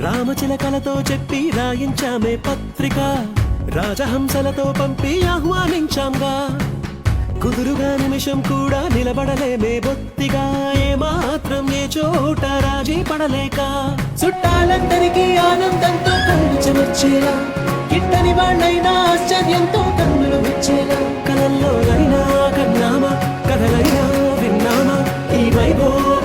రామచిలకలతో చెప్పి రాయించామే పత్రిక, రాజహంసలతో పంపి ఆహ్వానించాంగా. కుదురుగా నిమిషం కూడా నిలబడలేమే బొత్తిగా, ఏమాత్రం ఏ చోట రాజీ పడలేక. చుట్టాలందరికీ ఆనందంతో కళ్ళు చెమర్చేలా, గిట్టని వాళ్ళైనా ఆశ్చర్యంతో కన్నులు వచ్చేలా. కలల్లోనైనా కన్నామా, కథలైనా విన్నామా, ఈ వైభవం